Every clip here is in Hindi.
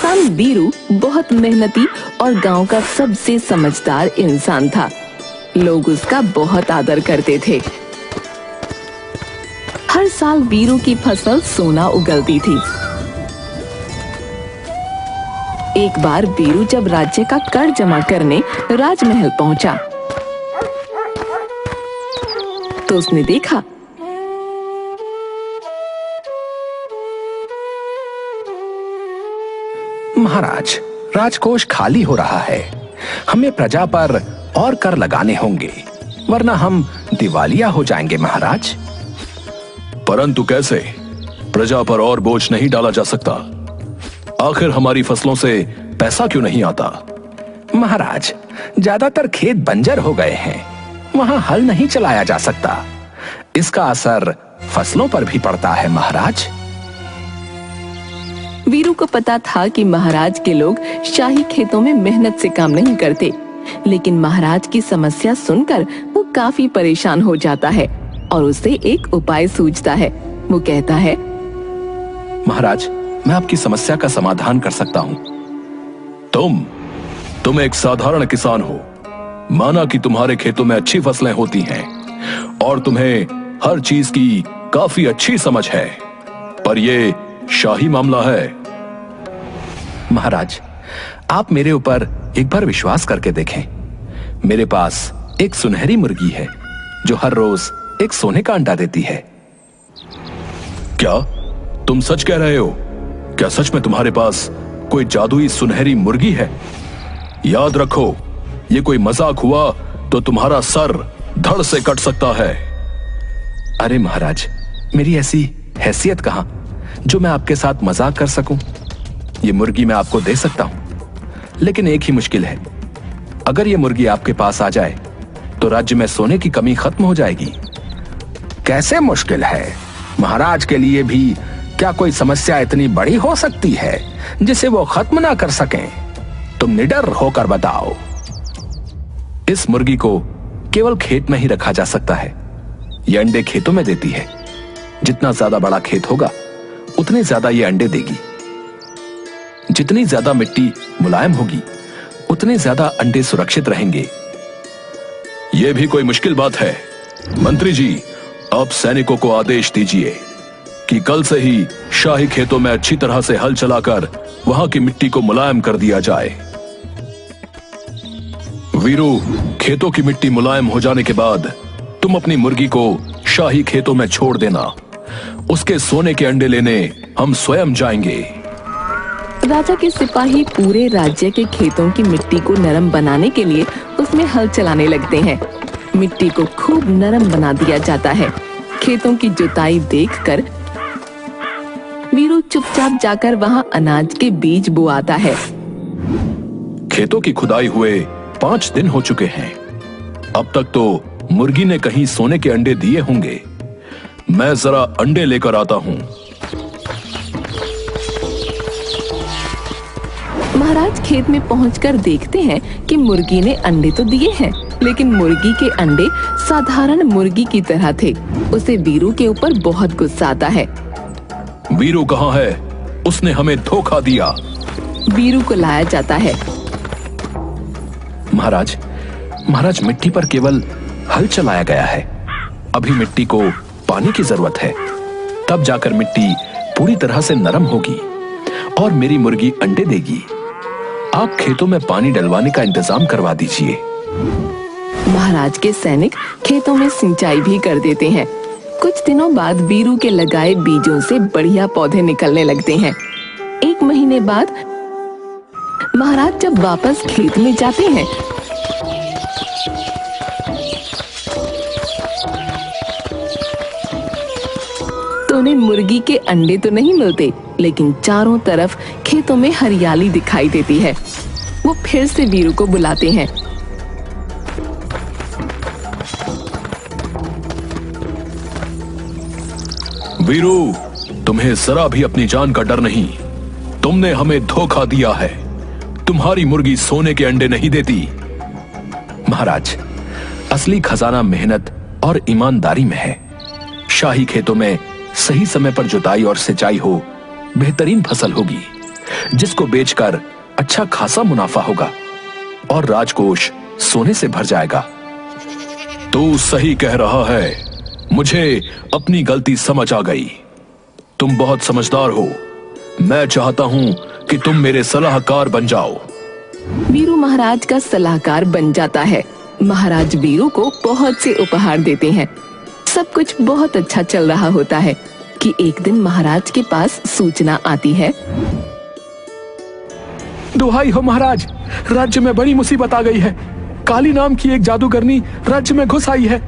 किसान बीरू बहुत मेहनती और गांव का सबसे समझदार इंसान था। लोग उसका बहुत आदर करते थे। हर साल बीरू की फसल सोना उगलती थी। एक बार बीरू जब राज्य का कर जमा करने राजमहल पहुंचा तो उसने देखा महाराज, राजकोष खाली हो रहा है। हमें प्रजा पर और कर लगाने होंगे, वरना हम दिवालिया हो जाएंगे महाराज। परंतु कैसे? प्रजा पर और बोझ नहीं डाला जा सकता। आखिर हमारी फसलों से पैसा क्यों नहीं आता? महाराज, ज्यादातर खेत बंजर हो गए हैं, वहां हल नहीं चलाया जा सकता। इसका असर फसलों पर भी पड़ता है महाराज। वीरू को पता था कि महाराज के लोग शाही खेतों में मेहनत से काम नहीं करते, लेकिन महाराज की समस्या सुनकर वो काफी परेशान हो जाता है और उसे एक उपाय सूझता है। वो कहता है, महाराज, मैं आपकी समस्या का समाधान कर सकता हूँ। तुम एक साधारण किसान हो। माना कि तुम्हारे खेतों में अच्छी फसलें होती हैं और तुम्हें हर चीज की काफी अच्छी समझ है, पर ये शाही मामला है। महाराज, आप मेरे ऊपर एक बार विश्वास करके देखें। मेरे पास एक सुनहरी मुर्गी है जो हर रोज एक सोने का अंडा देती है। क्या तुम सच कह रहे हो? क्या सच में तुम्हारे पास कोई जादुई सुनहरी मुर्गी है? याद रखो, ये कोई मजाक हुआ तो तुम्हारा सर धड़ से कट सकता है। अरे महाराज, मेरी ऐसी हैसियत कहां जो मैं आपके साथ मजाक कर सकूं। ये मुर्गी मैं आपको दे सकता हूं, लेकिन एक ही मुश्किल है। अगर ये मुर्गी आपके पास आ जाए तो राज्य में सोने की कमी खत्म हो जाएगी। कैसे मुश्किल है? महाराज के लिए भी क्या कोई समस्या इतनी बड़ी हो सकती है जिसे वो खत्म ना कर सकें? तुम निडर होकर बताओ। इस मुर्गी को केवल खेत में ही रखा जा सकता है। ये अंडे खेतों में देती है। जितना ज्यादा बड़ा खेत होगा उतने ज्यादा ये अंडे देगी। जितनी ज्यादा मिट्टी मुलायम होगी उतने ज्यादा अंडे सुरक्षित रहेंगे। यह भी कोई मुश्किल बात है? मंत्री जी, अब सैनिकों को आदेश दीजिए कि कल से ही शाही खेतों में अच्छी तरह से हल चलाकर वहां की मिट्टी को मुलायम कर दिया जाए। वीरू, खेतों की मिट्टी मुलायम हो जाने के बाद तुम अपनी मुर्गी को शाही खेतों में छोड़ देना। उसके सोने के अंडे लेने हम स्वयं जाएंगे। राजा के सिपाही पूरे राज्य के खेतों की मिट्टी को नरम बनाने के लिए उसमें हल चलाने लगते हैं। मिट्टी को खूब नरम बना दिया जाता है। खेतों की जुताई देखकर वीरू चुपचाप जाकर वहां अनाज के बीज बोआता है। खेतों की खुदाई हुए 5 दिन हो चुके हैं। अब तक तो मुर्गी ने कहीं सोने के अंडे दिए होंगे। मैं जरा अंडे लेकर आता हूं। महाराज खेत में पहुंचकर देखते हैं कि मुर्गी ने अंडे तो दिए हैं, लेकिन मुर्गी के अंडे साधारण मुर्गी की तरह थे। उसे वीरू के ऊपर बहुत गुस्सा आता है। वीरू कहाँ है? उसने हमें धोखा दिया। वीरू को लाया जाता है। महाराज, मिट्टी पर केवल हल चलाया गया है। अभी मिट्टी को पानी की जरूरत है, तब जाकर मिट्टी पूरी तरह से नरम होगी और मेरी मुर्गी अंडे देगी। आप खेतों में पानी डलवाने का इंतजाम करवा दीजिए। महाराज के सैनिक खेतों में सिंचाई भी कर देते हैं। कुछ दिनों बाद वीरू के लगाए बीजों से बढ़िया पौधे निकलने लगते हैं। 1 महीने बाद महाराज जब वापस खेत में जाते हैं तो उन्हें मुर्गी के अंडे तो नहीं मिलते, लेकिन चारों तरफ खेतों में हरियाली दिखाई देती है। वो फिर से वीरू को बुलाते हैं। वीरू, तुम्हें जरा भी अपनी जान का डर नहीं। तुमने हमें धोखा दिया है। तुम्हारी मुर्गी सोने के अंडे नहीं देती। महाराज, असली खजाना मेहनत और ईमानदारी में है। शाही खेतों में सही समय पर जुताई और सिंचाई हो, बेहतरीन फसल होगी। जिसको बेचकर अच्छा खासा मुनाफा होगा और राजकोष सोने से भर जाएगा। तू सही कह रहा है, मुझे अपनी गलती समझ आ गई। तुम बहुत समझदार हो। मैं चाहता हूं कि तुम मेरे सलाहकार बन जाओ। वीरू महाराज का सलाहकार बन जाता है। महाराज वीरू को बहुत से उपहार देते हैं। सब कुछ बहुत अच्छा चल रहा होता है कि एक दिन महाराज के पास सूचना आती है। दुहाई हो महाराज, राज्य में बड़ी मुसीबत आ गई है। काली नाम की एक जादूगरनी राज्य में घुस आई है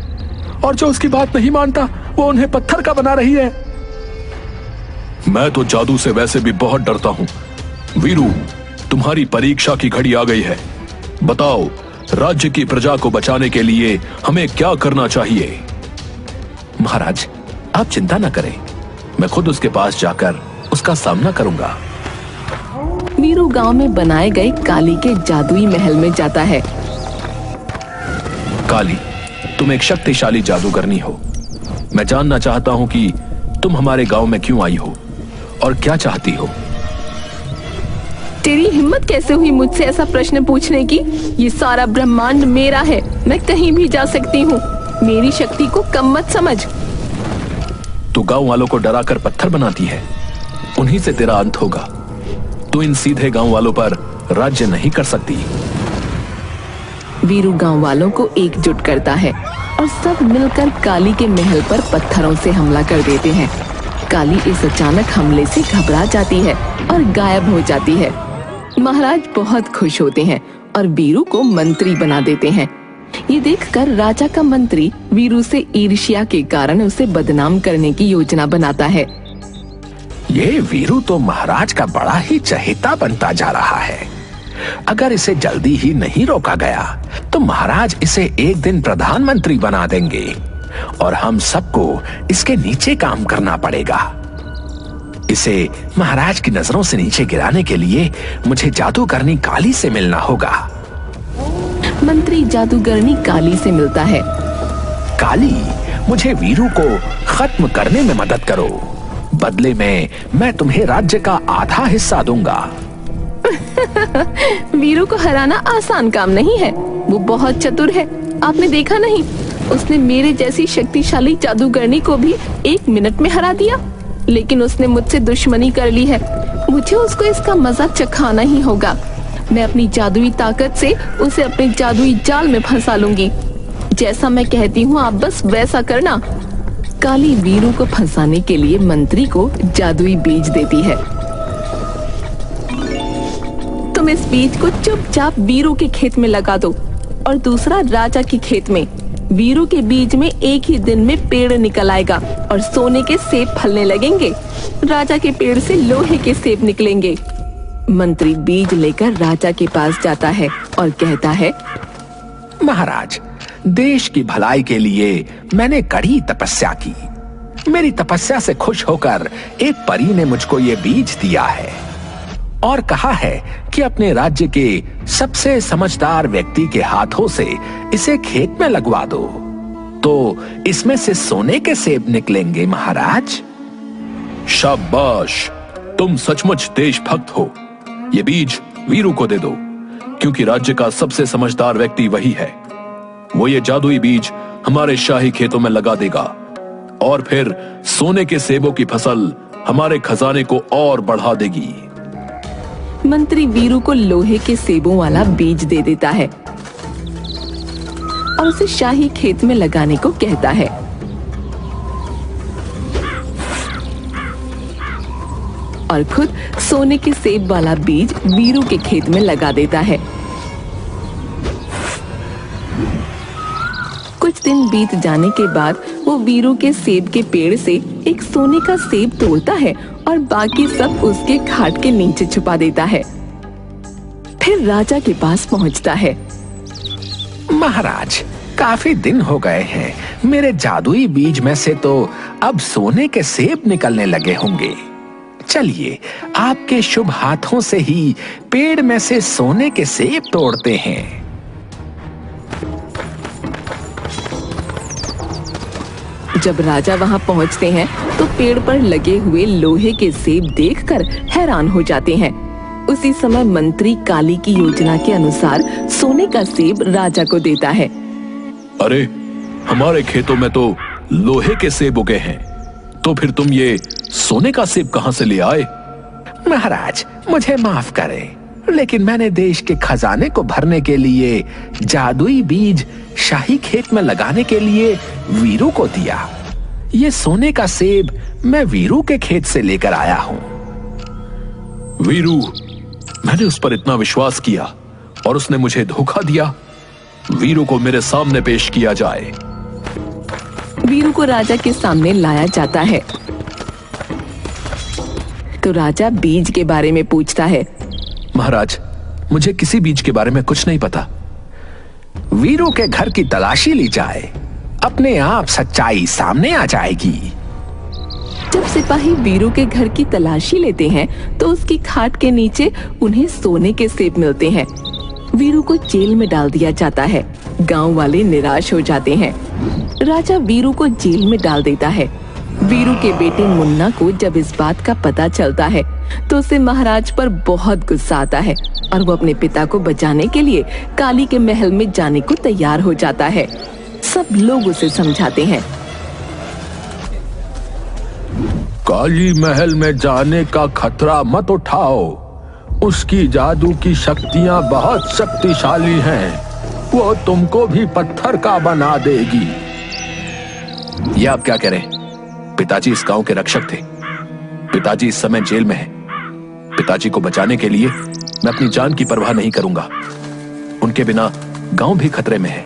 और जो उसकी बात नहीं मानता वो उन्हें पत्थर का बना रही है। मैं तो जादू से वैसे भी बहुत डरता हूं। वीरू, तुम्हारी परीक्षा की घड़ी आ गई है। बताओ, राज्य की प्रजा को बचाने के लिए हमें क्या करना चाहिए? महाराज, आप चिंता न करें, मैं खुद उसके पास जाकर उसका सामना करूंगा। वीरू गांव में बनाए गए काली के जादुई महल में जाता है। काली, तुम एक शक्तिशाली जादूगरनी हो। मैं जानना चाहता हूं कि तुम हमारे गांव में क्यों आई हो और क्या चाहती हो। तेरी हिम्मत कैसे हुई मुझसे ऐसा प्रश्न पूछने की? ये सारा ब्रह्मांड मेरा है, मैं कहीं भी जा सकती हूँ। मेरी शक्ति को कम मत समझ। तू गांव वालों को डराकर पत्थर बनाती है, उन्हीं से तेरा अंत होगा। तू इन सीधे गांव वालों पर राज्य नहीं कर सकती। वीरू गांव वालों को एकजुट करता है और सब मिलकर काली के महल पर पत्थरों से हमला कर देते हैं। काली इस अचानक हमले से घबरा जाती है और गायब हो जाती है। महाराज बहुत खुश होते हैं और वीरू को मंत्री बना देते हैं। ये देखकर राजा का मंत्री वीरू से ईर्ष्या के कारण उसे बदनाम करने की योजना बनाता है। ये वीरू तो महाराज का बड़ा ही चहेता बनता जा रहा है। अगर इसे जल्दी ही नहीं रोका गया तो महाराज इसे एक दिन प्रधानमंत्री बना देंगे और हम सबको इसके नीचे काम करना पड़ेगा। इसे महाराज की नजरों से नीचे गिराने के लिए मुझे जादूगरनी काली से मिलना होगा। मंत्री जादूगरनी काली से मिलता है। काली, मुझे वीरू को खत्म करने में मदद करो। बदले में मैं तुम्हें राज्य का आधा हिस्सा दूंगा। वीरू को हराना आसान काम नहीं है। वो बहुत चतुर है, आपने देखा नहीं? उसने मेरे जैसी शक्तिशाली जादूगरनी को भी 1 मिनट में हरा दिया। लेकिन उसने मुझसे दुश्मनी कर ली है। मुझे उसको इसका मजा चखाना ही होगा। मैं अपनी जादुई ताकत से उसे अपने जादुई जाल में फंसा लूंगी। जैसा मैं कहती हूँ आप बस वैसा करना। काली वीरू को फंसाने के लिए मंत्री को जादुई बीज देती है। तुम इस बीज को चुपचाप वीरू के खेत में लगा दो और दूसरा राजा के खेत में। वीरू के बीज में एक ही दिन में पेड़ निकल आएगा और सोने के सेब फलने लगेंगे। राजा के पेड़ से लोहे के सेब निकलेंगे। मंत्री बीज लेकर राजा के पास जाता है और कहता है, महाराज, देश की भलाई के लिए मैंने कड़ी तपस्या की। मेरी तपस्या से खुश होकर एक परी ने मुझको ये बीज दिया है और कहा है कि अपने राज्य के सबसे समझदार व्यक्ति के हाथों से इसे खेत में लगवा दो, तो इसमें से सोने के सेब निकलेंगे। महाराज, शाबाश, तुम सचमुच देशभक्त हो। ये बीज वीरू को दे दो, क्योंकि राज्य का सबसे समझदार व्यक्ति वही है। वो ये जादुई बीज हमारे शाही खेतों में लगा देगा और फिर सोने के सेबों की फसल हमारे खजाने को और बढ़ा देगी। मंत्री वीरू को लोहे के सेबों वाला बीज दे देता है और उसे शाही खेत में लगाने को कहता है। और खुद सोने के सेब वाला बीज वीरू के खेत में लगा देता है। कुछ दिन बीत जाने के बाद वो वीरू के सेब के पेड़ से एक सोने का सेब तोड़ता है और बाकी सब उसके खाट के नीचे छुपा देता है। फिर राजा के पास पहुंचता है। महाराज, काफी दिन हो गए हैं। मेरे जादुई बीज में से तो अब सोने के सेब निकलने लगे होंगे। चलिए, आपके शुभ हाथों से ही पेड़ में से सोने के सेब तोड़ते हैं। जब राजा वहां पहुंचते हैं तो पेड़ पर लगे हुए लोहे के सेब देखकर हैरान हो जाते हैं। उसी समय मंत्री काली की योजना के अनुसार सोने का सेब राजा को देता है। अरे, हमारे खेतों में तो लोहे के सेब उगे हैं, तो फिर तुम ये सोने का सेब कहां से ले आए? महाराज, मुझे माफ करें, लेकिन मैंने देश के खजाने को भरने के लिए जादुई बीज शाही खेत में लगाने के लिए वीरू को दिया। ये सोने का सेब मैं वीरू के खेत से लेकर आया हूं। वीरू, मैंने उस पर इतना विश्वास किया और उसने मुझे धोखा दिया। वीरू को मेरे सामने पेश किया जाए। वीरू को राजा के सामने लाया जाता है तो राजा बीज के बारे में पूछता है। महाराज, मुझे किसी बीज के बारे में कुछ नहीं पता। वीरू के घर की तलाशी ली जाए, अपने आप सच्चाई सामने आ जाएगी। जब सिपाही वीरू के घर की तलाशी लेते हैं तो उसकी खाट के नीचे उन्हें सोने के सेब मिलते हैं। वीरू को जेल में डाल दिया जाता है। गांव वाले निराश हो जाते हैं। राजा वीरू को जेल में डाल देता है। वीरू के बेटे मुन्ना को जब इस बात का पता चलता है तो उसे महाराज पर बहुत गुस्सा आता है और वो अपने पिता को बचाने के लिए काली के महल में जाने को तैयार हो जाता है। सब लोग उसे समझाते हैं। काली महल में जाने का खतरा मत उठाओ। उसकी जादू की शक्तियां बहुत शक्तिशाली हैं। वो तुमको भी पत्थर का बना देगी। ये आप क्या कह रहे हैं? पिताजी इस गांव के रक्षक थे। पिताजी इस समय जेल में हैं। पिताजी को बचाने के लिए मैं अपनी जान की परवाह नहीं करूंगा। उनके बिना गांव भी खतरे में है।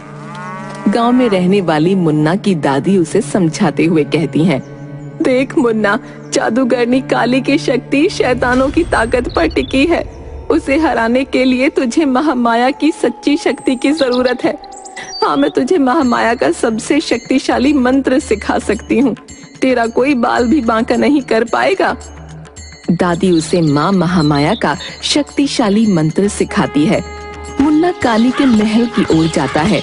गांव में रहने वाली मुन्ना की दादी उसे समझाते हुए कहती हैं, देख मुन्ना, जादूगरनी काली की शक्ति शैतानों की ताकत पर टिकी है। उसे हराने के लिए तुझे महामाया की सच्ची शक्ति की जरूरत है। हाँ, मैं तुझे महामाया का सबसे शक्तिशाली मंत्र सिखा सकती हूँ। तेरा कोई बाल भी बांका नहीं कर पाएगा। दादी उसे माँ महामाया का शक्तिशाली मंत्र सिखाती है। मुन्ना काली के महल की ओर जाता है।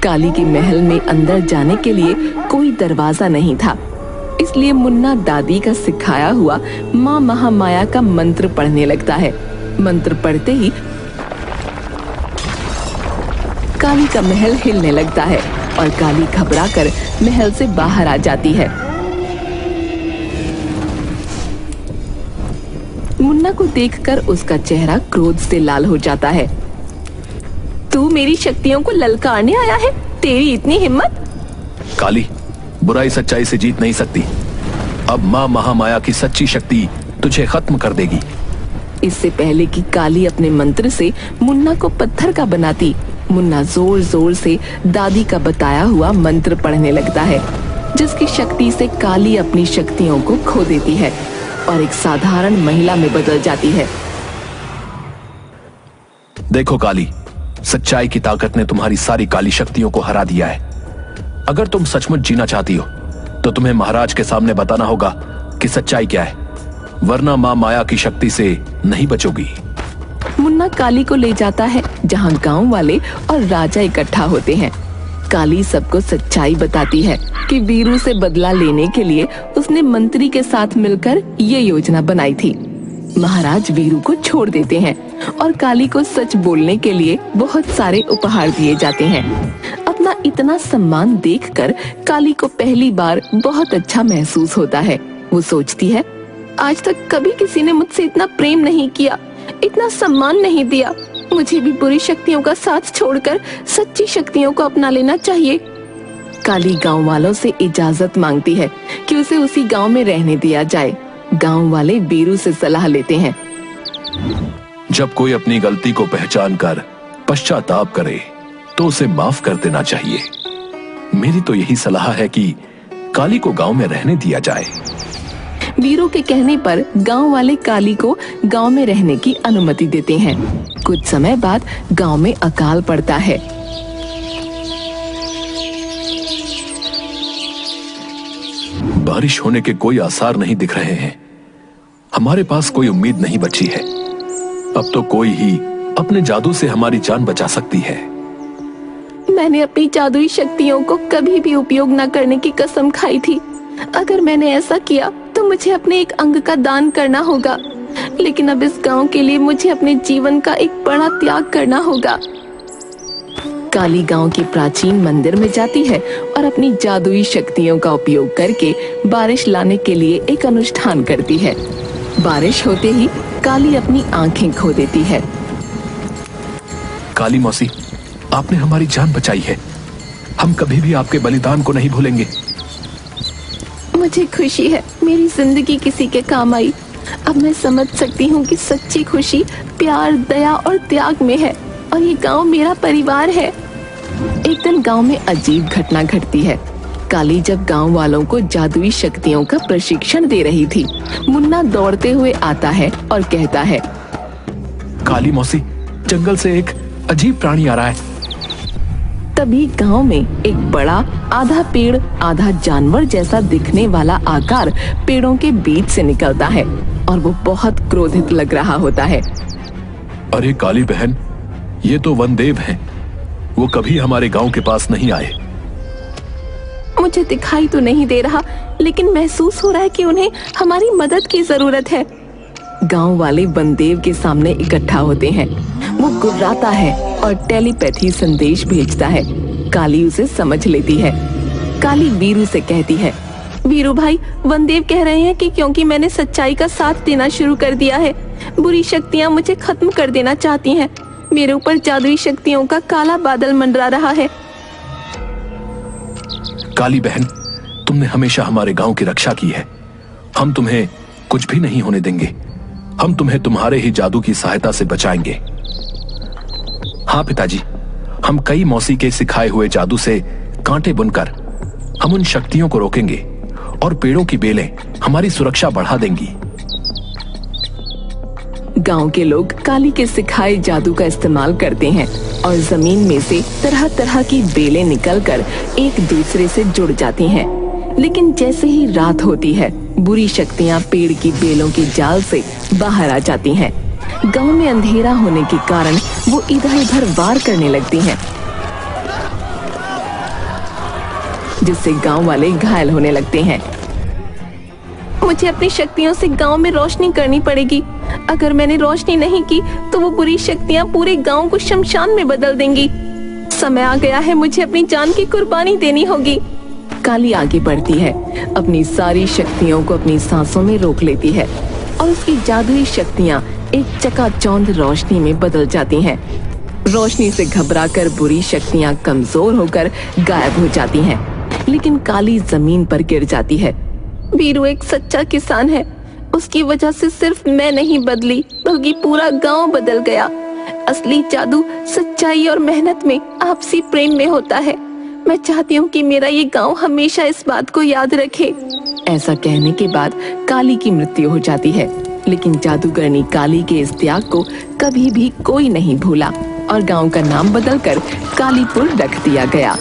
काली के महल में अंदर जाने के लिए कोई दरवाजा नहीं था, इसलिए मुन्ना दादी का सिखाया हुआ माँ महामाया का मंत्र पढ़ने लगता है। मंत्र पढ़ते ही काली का महल हिलने लगता है और काली घबराकर महल से बाहर आ जाती है। मुन्ना को देखकर उसका चेहरा क्रोध से लाल हो जाता है। तू मेरी शक्तियों को ललकारने आया है? तेरी इतनी हिम्मत? काली, बुराई सच्चाई से जीत नहीं सकती। अब माँ महामाया की सच्ची शक्ति तुझे खत्म कर देगी। इससे पहले कि काली अपने मंत्र से मुन्ना को पत्थर का बनाती, मुन्ना जोर जोर से दादी का बताया हुआ मंत्र पढ़ने लगता है, जिसकी शक्ति से काली अपनी शक्तियों को खो देती है और एक साधारण महिला में बदल जाती है। देखो काली, सच्चाई की ताकत ने तुम्हारी सारी काली शक्तियों को हरा दिया है। अगर तुम सचमुच जीना चाहती हो तो तुम्हें महाराज के सामने बताना होगा कि सच्चाई क्या है, वरना माँ माया की शक्ति से नहीं बचोगी। मुन्ना काली को ले जाता है जहाँ गांव वाले और राजा इकट्ठा होते हैं। काली सबको सच्चाई बताती है कि वीरू से बदला लेने के लिए उसने मंत्री के साथ मिलकर ये योजना बनाई थी। महाराज वीरू को छोड़ देते हैं और काली को सच बोलने के लिए बहुत सारे उपहार दिए जाते हैं। अपना इतना सम्मान देखकर काली को पहली बार बहुत अच्छा महसूस होता है। वो सोचती है, आज तक कभी किसी ने मुझसे इतना प्रेम नहीं किया, इतना सम्मान नहीं दिया। मुझे भी बुरी शक्तियों का साथ छोड़कर सच्ची शक्तियों को अपना लेना चाहिए। काली गांव वालों से इजाजत मांगती है कि उसे उसी गांव में रहने दिया जाए। गांव वाले वीरू से सलाह लेते हैं। जब कोई अपनी गलती को पहचान कर पश्चाताप करे तो उसे माफ कर देना चाहिए। मेरी तो यही सलाह है कि काली को गांव में रहने दिया जाए। वीरू के कहने पर गांव वाले काली को गांव में रहने की अनुमति देते हैं। कुछ समय बाद गांव में अकाल पड़ता है। बारिश होने के कोई आसार नहीं दिख रहे हैं। हमारे पास कोई उम्मीद नहीं बची है। अब तो कोई ही अपने जादू से हमारी जान बचा सकती है। मैंने अपनी जादुई शक्तियों को कभी भी उपयोग न करने की कसम खाई थी। अगर मैंने ऐसा किया तो मुझे अपने एक अंग का दान करना होगा, लेकिन अब इस गांव के लिए मुझे अपने जीवन का एक बड़ा त्याग करना होगा। काली गांव के प्राचीन मंदिर में जाती है और अपनी जादुई शक्तियों का उपयोग करके बारिश लाने के लिए एक अनुष्ठान करती है। बारिश होते ही काली अपनी आंखें खो देती है। काली मौसी, आपने हमारी जान बचाई है। हम कभी भी आपके बलिदान को नहीं भूलेंगे। मुझे खुशी है मेरी जिंदगी किसी के काम आई। अब मैं समझ सकती हूँ कि सच्ची खुशी प्यार, दया और त्याग में है, और ये गांव मेरा परिवार है। एक दिन गांव में अजीब घटना घटती है। काली जब गांव वालों को जादुई शक्तियों का प्रशिक्षण दे रही थी, मुन्ना दौड़ते हुए आता है और कहता है, काली मौसी, जंगल से एक अजीब प्राणी आ रहा है। तभी गांव में एक बड़ा आधा पेड़ आधा जानवर जैसा दिखने वाला आकार पेड़ों के बीच से निकलता है और वो बहुत क्रोधित लग रहा होता है। अरे काली बहन, ये तो वनदेव हैं। वो कभी हमारे गांव के पास नहीं आए। मुझे दिखाई तो नहीं दे रहा, लेकिन महसूस हो रहा है कि उन्हें हमारी मदद की जरूरत है। गांव वाले वनदेव के सामने इकट्ठा होते हैं। वो गुर्राता है और टेलीपैथी संदेश भेजता है। काली उसे समझ लेती है। काली वीरू से कहती है, वीरू भाई, वनदेव कह रहे हैं कि क्योंकि मैंने सच्चाई का साथ देना शुरू कर दिया है, बुरी शक्तियां मुझे खत्म कर देना चाहती हैं। मेरे ऊपर जादुई शक्तियों का काला बादल मंडरा रहा है। काली बहन, तुमने हमेशा हमारे गांव की रक्षा की है। हम तुम्हें कुछ भी नहीं होने देंगे। हम तुम्हें तुम्हारे ही जादू की सहायता से बचाएंगे। हाँ पिताजी, हम कई मौसी के सिखाए हुए जादू से कांटे बुनकर हम उन शक्तियों को रोकेंगे और पेड़ों की बेलें हमारी सुरक्षा बढ़ा देंगी। गांव के लोग काली के सिखाए जादू का इस्तेमाल करते हैं और जमीन में से तरह तरह की बेलें निकलकर एक दूसरे से जुड़ जाती हैं। लेकिन जैसे ही रात होती है, बुरी शक्तियां पेड़ की बेलों के जाल से बाहर आ जाती हैं। गांव में अंधेरा होने के कारण वो इधर उधर वार करने लगती हैं, जिससे गांव वाले घायल होने लगते हैं। मुझे अपनी शक्तियों से गांव में रोशनी करनी पड़ेगी। अगर मैंने रोशनी नहीं की तो वो बुरी शक्तियां पूरे गांव को शमशान में बदल देंगी। समय आ गया है, मुझे अपनी जान की कुर्बानी देनी होगी। काली आगे बढ़ती है, अपनी सारी शक्तियों को अपनी सांसों में रोक लेती है और उसकी जादुई शक्तियां एक चकाचौंध रोशनी में बदल जाती हैं। रोशनी से घबराकर बुरी शक्तियां कमजोर होकर गायब हो जाती हैं, लेकिन काली जमीन पर गिर जाती है। वीरू एक सच्चा किसान है। उसकी वजह से सिर्फ मैं नहीं बदली, बल्कि पूरा गांव बदल गया। असली जादू सच्चाई और मेहनत में, आपसी प्रेम में होता है। मैं चाहती हूँ कि मेरा ये गांव हमेशा इस बात को याद रखे। ऐसा कहने के बाद काली की मृत्यु हो जाती है, लेकिन जादूगरनी काली के इस त्याग को कभी भी कोई नहीं भूला और गांव का नाम बदलकर कालीपुर रख दिया गया।